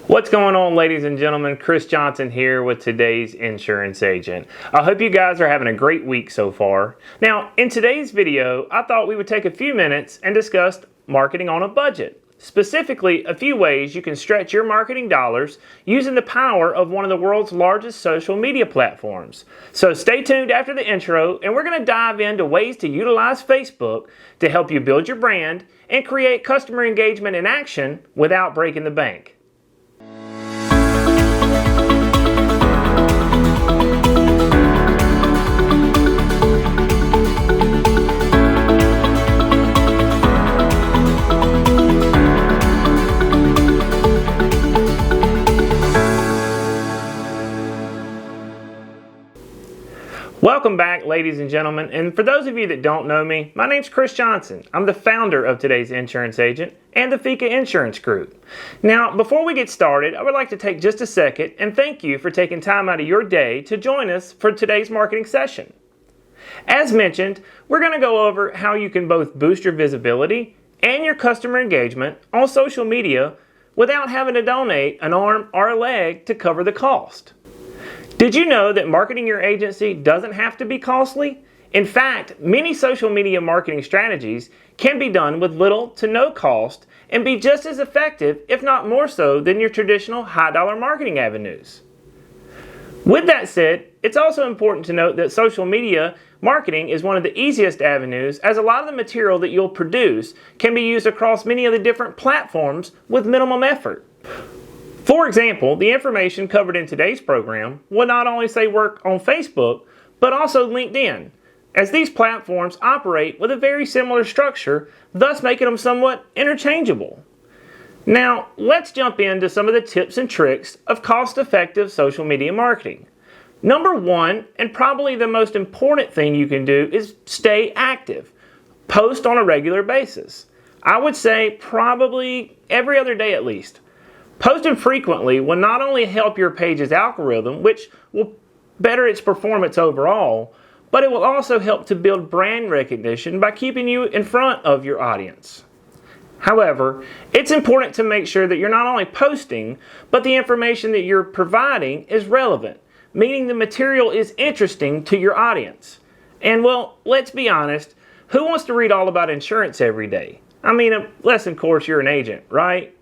What's going on, ladies and gentlemen? Chris Johnson here with today's insurance agent. I hope you guys are having a great week so far. Now, in today's video, I thought we would take a few minutes and discuss marketing on a budget. Specifically, a few ways you can stretch your marketing dollars using the power of one of the world's largest social media platforms. So stay tuned after the intro, and we're going to dive into ways to utilize Facebook to help you build your brand and create customer engagement in action without breaking the bank. Welcome back, ladies and gentlemen, and for those of you that don't know me, my name's Chris Johnson. I'm the founder of today's insurance agent and the Fika Insurance Group. Now, before we get started, I would like to take just a second and thank you for taking time out of your day to join us for today's marketing session. As mentioned, we're going to go over how you can both boost your visibility and your customer engagement on social media without having to donate an arm or a leg to cover the cost. Did you know that marketing your agency doesn't have to be costly? In fact, many social media marketing strategies can be done with little to no cost and be just as effective, if not more so, than your traditional high-dollar marketing avenues. With that said, it's also important to note that social media marketing is one of the easiest avenues, as a lot of the material that you'll produce can be used across many of the different platforms with minimum effort. For example, the information covered in today's program will not only say work on Facebook, but also LinkedIn, as these platforms operate with a very similar structure, thus making them somewhat interchangeable. Now, let's jump into some of the tips and tricks of cost-effective social media marketing. Number one, and probably the most important thing you can do, is stay active. Post on a regular basis. I would say probably every other day at least. Posting frequently will not only help your page's algorithm, which will better its performance overall, but it will also help to build brand recognition by keeping you in front of your audience. However, it's important to make sure that you're not only posting, but the information that you're providing is relevant, meaning the material is interesting to your audience. And well, let's be honest, who wants to read all about insurance every day? I mean, unless of course you're an agent, right?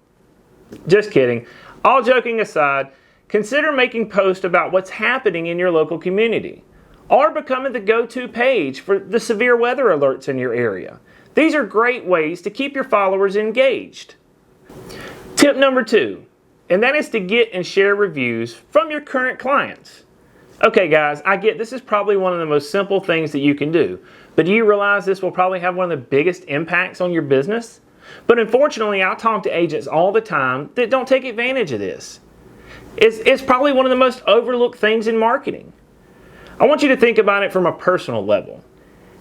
Just kidding. All joking aside, consider making posts about what's happening in your local community, or becoming the go-to page for the severe weather alerts in your area. These are great ways to keep your followers engaged. Tip number two, and that is to get and share reviews from your current clients. Okay guys, I get this is probably one of the most simple things that you can do, but do you realize this will probably have one of the biggest impacts on your business? But unfortunately, I talk to agents all the time that don't take advantage of this. It's probably one of the most overlooked things in marketing. I want you to think about it from a personal level.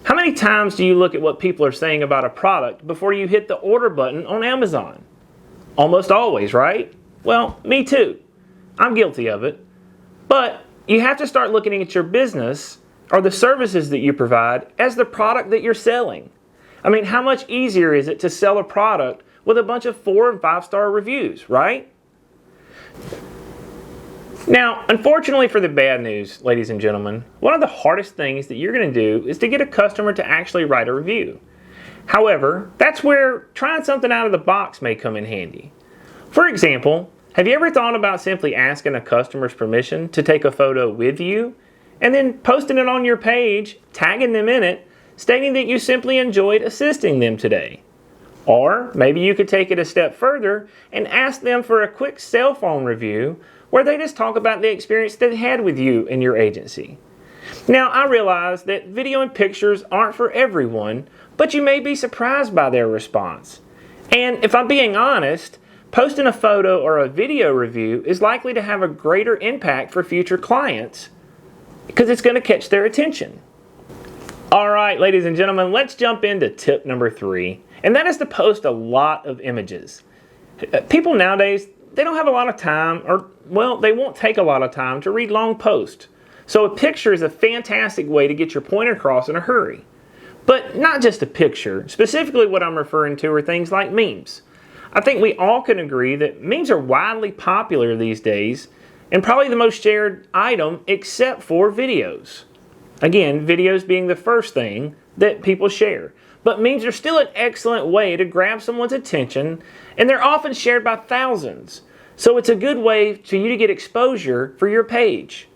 How many times do you look at what people are saying about a product before you hit the order button on Amazon? Almost always, right? Well, me too. I'm guilty of it. But you have to start looking at your business or the services that you provide as the product that you're selling. I mean, how much easier is it to sell a product with a bunch of 4- and 5-star reviews, right? Now, unfortunately for the bad news, ladies and gentlemen, one of the hardest things that you're going to do is to get a customer to actually write a review. However, that's where trying something out of the box may come in handy. For example, have you ever thought about simply asking a customer's permission to take a photo with you and then posting it on your page, tagging them in it, stating that you simply enjoyed assisting them today? Or maybe you could take it a step further and ask them for a quick cell phone review where they just talk about the experience they had with you and your agency. Now, I realize that video and pictures aren't for everyone, but you may be surprised by their response. And if I'm being honest, posting a photo or a video review is likely to have a greater impact for future clients because it's going to catch their attention. Alright, ladies and gentlemen, let's jump into tip number 3, and that is to post a lot of images. People nowadays, they don't have a lot of time, or, well, they won't take a lot of time to read long posts. So a picture is a fantastic way to get your point across in a hurry. But not just a picture. Specifically what I'm referring to are things like memes. I think we all can agree that memes are widely popular these days and probably the most shared item except for videos. Again, videos being the first thing that people share. But memes are still an excellent way to grab someone's attention, and they're often shared by thousands. So it's a good way for you to get exposure for your page.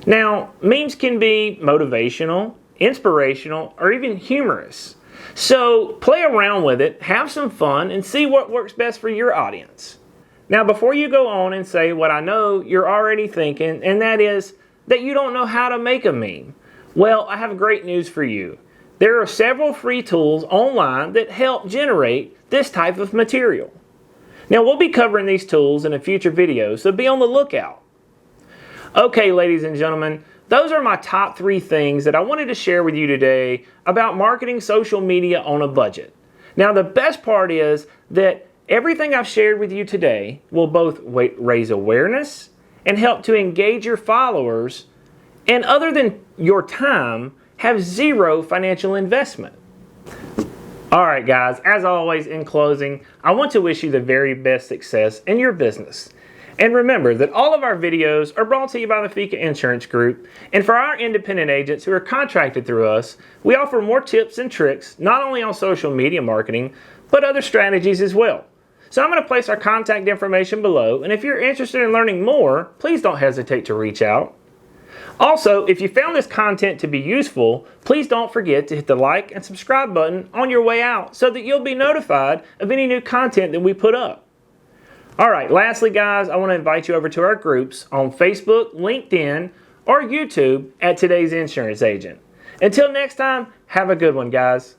Now, memes can be motivational, inspirational, or even humorous. So play around with it, have some fun, and see what works best for your audience. Now, before you go on and say what I know you're already thinking, and that is that you don't know how to make a meme. Well, I have great news for you. There are several free tools online that help generate this type of material. Now, we'll be covering these tools in a future video, so be on the lookout. Okay, ladies and gentlemen, those are my top 3 things that I wanted to share with you today about marketing social media on a budget. Now, the best part is that everything I've shared with you today will both raise awareness and help to engage your followers, and other than your time, have zero financial investment. Alright guys, as always in closing, I want to wish you the very best success in your business. And remember that all of our videos are brought to you by the Fika Insurance Group, and for our independent agents who are contracted through us, we offer more tips and tricks not only on social media marketing, but other strategies as well. So I'm going to place our contact information below, and if you're interested in learning more, please don't hesitate to reach out. Also, if you found this content to be useful, please don't forget to hit the like and subscribe button on your way out so that you'll be notified of any new content that we put up. Alright, lastly guys, I want to invite you over to our groups on Facebook, LinkedIn, or YouTube at Today's Insurance Agent. Until next time, have a good one guys.